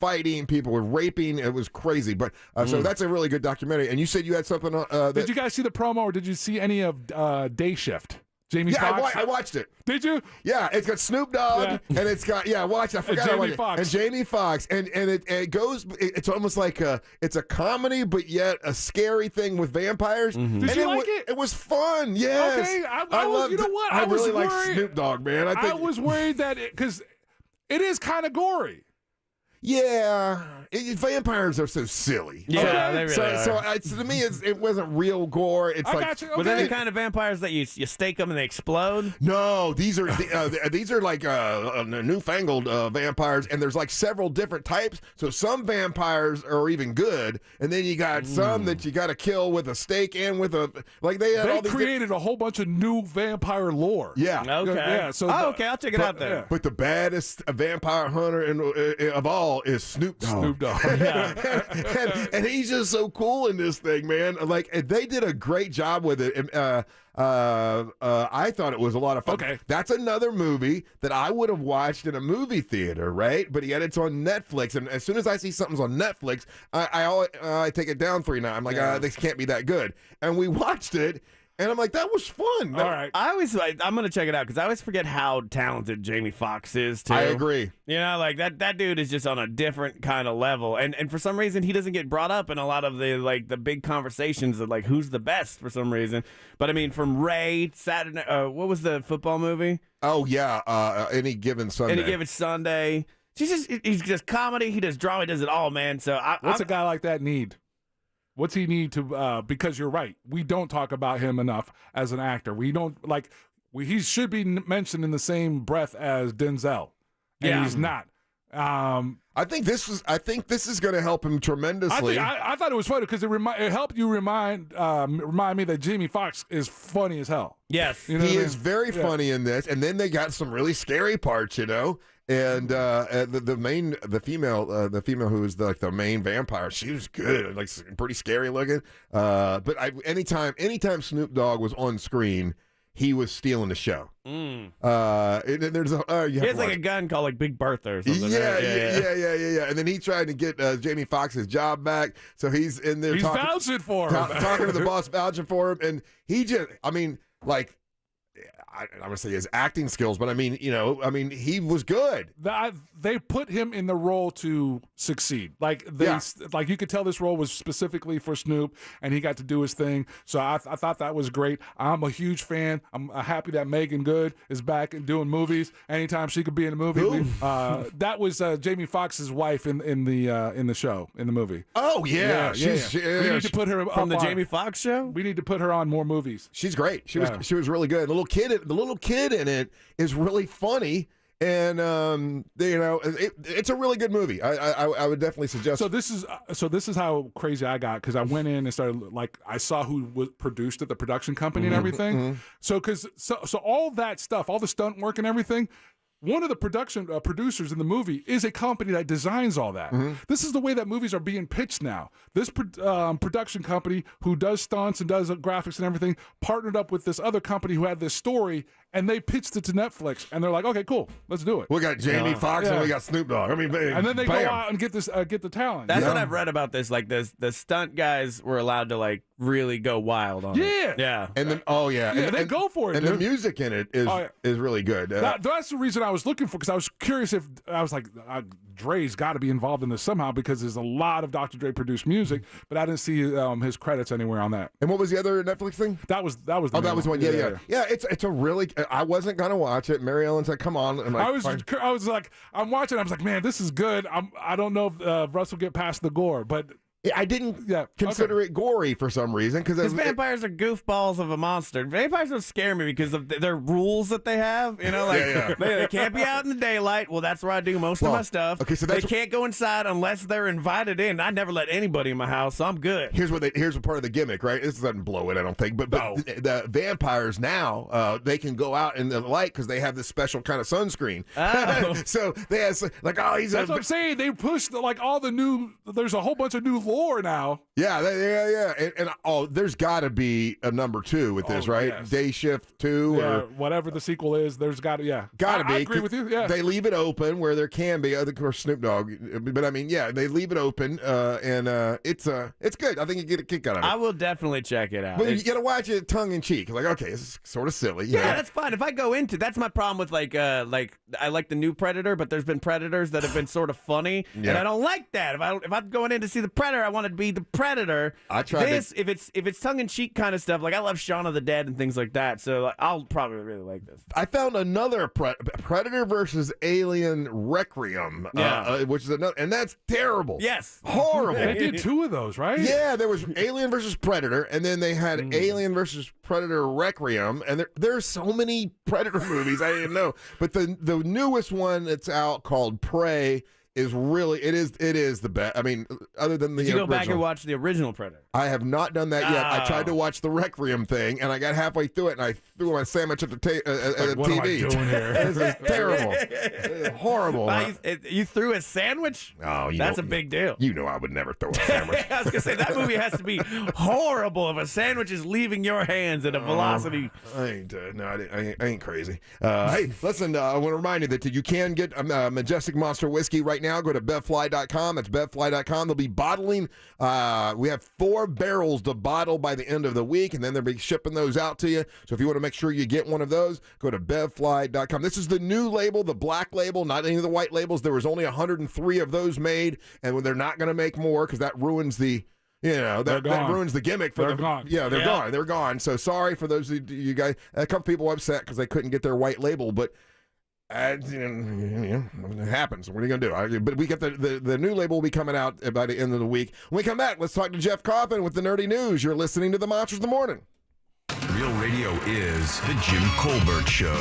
fighting, people were raping. It was crazy. But so that's a really good documentary. And you said you had something. Did you guys see the promo, or did you see any of Day Shift? Jamie Foxx? I watched it. Did you? Yeah, it's got Snoop Dogg, and it's got I watched. I forgot Jamie Foxx. And Jamie Foxx, and it goes. It's almost like it's a comedy, but yet a scary thing with vampires. Did you like it? It was fun. Yes. Okay, I loved. You know what? I really was like Snoop Dogg, man. I was worried that because it is kind of gory. Yeah, vampires are so silly. Yeah, they really are. So to me, it wasn't real gore. It's I got you. Okay. Was that the kind of vampires that you stake them and they explode? No, these are like newfangled vampires, and there's like several different types. So some vampires are even good, and then you got some that you got to kill with a stake and with a they created a whole bunch of new vampire lore. Yeah. Okay. Yeah. So okay, I'll check it out there. But the baddest vampire hunter of all is Snoop Dogg. Snoop Dogg. and he's just so cool in this thing, man. Like they did a great job with it. I thought it was a lot of fun. Okay. That's another movie that I would have watched in a movie theater, right? But yet it's on Netflix, and as soon as I see something's on Netflix, I take it down 3 now. I'm like, this can't be that good. And we watched it. And I'm like, that was fun. All right. I'm going to check it out because I always forget how talented Jamie Foxx is, too. I agree. You know, like that dude is just on a different kind of level. And for some reason, he doesn't get brought up in a lot of the big conversations of like who's the best for some reason. But I mean, from Ray, Saturday, what was the football movie? Oh, yeah. Any Given Sunday. Any Given Sunday. He's just comedy. He does drama. He does it all, man. So What's a guy like that need? What's he need to? Because you're right, we don't talk about him enough as an actor. We don't he should be mentioned in the same breath as Denzel, and he's not. I think this is going to help him tremendously. I thought it was funny because it helped you remind me that Jamie Foxx is funny as hell. Yes, he is very funny in this, and then they got some really scary parts, you know. And the female who was the main vampire, she was good, like pretty scary looking. But anytime Snoop Dogg was on screen, he was stealing the show. There's he has like a gun called like Big Bertha or something. Yeah. And then he tried to get Jamie Foxx's job back, so he's in there. He's vouching for him, talking to the boss, vouching for him, and he just, like. I don't want to say his acting skills, but he was good. They put him in the role to succeed. Like you could tell this role was specifically for Snoop, and he got to do his thing. So I thought that was great. I'm a huge fan. I'm happy that Megan Good is back and doing movies. Anytime she could be in a movie, that was Jamie Foxx's wife in the show, in the movie. Oh yeah, we need to put her from the Jamie Foxx show. We need to put her on more movies. She's great. She was really good. The little kid in it is really funny, and it's a really good movie. I would definitely suggest. So this is how crazy I got, because I went in and started, like, I saw who was produced at the production company and everything. So all that stuff, all the stunt work and everything. One of the producers in the movie is a company that designs all that. This is the way that movies are being pitched now. This production company who does stunts and does graphics and everything partnered up with this other company who had this story, and they pitched it to Netflix. And they're like, okay, cool, let's do it. We got Jamie Foxx and we got Snoop Dogg. And then they go out and get the talent. That's what I've read about this. Like the stunt guys were allowed to like really go wild on it. Yeah. And then they go for it. And the music in it is really good. That's the reason I was looking for, because I was curious if I was like, Dre's got to be involved in this somehow, because there's a lot of Dr. Dre produced music, but I didn't see his credits anywhere on that. And what was the other Netflix thing? That was the that was one. Yeah. It's a really. I wasn't gonna watch it. Mary Ellen said, "Come on." I was like, I'm watching. I was like, man, this is good. I don't know if Russ will get past the gore, but. I didn't consider it gory for some reason, because vampires are goofballs of a monster. Vampires don't scare me because of their rules that they have. You know, like they can't be out in the daylight. Well, that's where I do most of my stuff. Okay, so they can't go inside unless they're invited in. I never let anybody in my house, so I'm good. Here's a part of the gimmick, right? This doesn't blow it, I don't think. But the vampires now, they can go out in the light because they have this special kind of sunscreen. Oh. So they have That's what I'm saying. They pushed like all the new. There's a whole bunch of new 4 now. Yeah, and there's got to be a number 2 with this, right? Yes. Day Shift 2 Yeah, or whather the sequel is, there's got to, Gotta be. I agree with you, yeah. They leave it open where there can be, of course, Snoop Dogg. But I mean, yeah, they leave it open, and it's good. I think you get a kick out of it. I will definitely check it out. But you got to watch it tongue in cheek. Like, okay, this is sort of silly. Yeah, that's fine. If I go into that's my problem with like I like the new Predator, but there's been Predators that have been sort of funny, and I don't like that. If I'm going in to see the Predator, I want to be the Predator. I try this if it's tongue in cheek kind of stuff. Like I love Shaun of the Dead and things like that, so like, I'll probably really like this. I found another Predator versus Alien Requiem, which is another, and that's terrible. Yes, horrible. They did 2 of those, right? Yeah, there was Alien versus Predator, and then they had Alien versus Predator Requiem, and there's so many Predator movies I didn't know. But the newest one that's out called Prey is really it is the best. I mean, other than the Did you go original. back and watch the original Predator? I have not done that yet. I tried to watch the Requiem thing, and I got halfway through it, and I threw my sandwich at the TV. What am I doing here? This is terrible. It's horrible. You threw a sandwich? Oh, that's a big deal. You know I would never throw a sandwich. I was gonna say that movie has to be horrible if a sandwich is leaving your hands at a velocity. I ain't crazy. Hey, listen, I want to remind you that you can get Majestic Monster Whiskey right now. Go to bevfly.com. That's bevfly.com. They'll be bottling. We have 4 barrels to bottle by the end of the week, and then they'll be shipping those out to you. So if you want to make sure you get one of those, go to bevfly.com. This is the new label, the black label, not any of the white labels. There was only 103 of those made, and they're not going to make more because that ruins the that ruins the gimmick. They're gone. Yeah, they're gone. They're gone. So sorry for those of you guys. A couple people upset because they couldn't get their white label, but it happens. What are you going to do? But we get the new label will be coming out by the end of the week. When we come back, let's talk to Jeff Coffin with the Nerdy News. You're listening to the Monsters of the Morning. Real Radio is the Jim Colbert Show.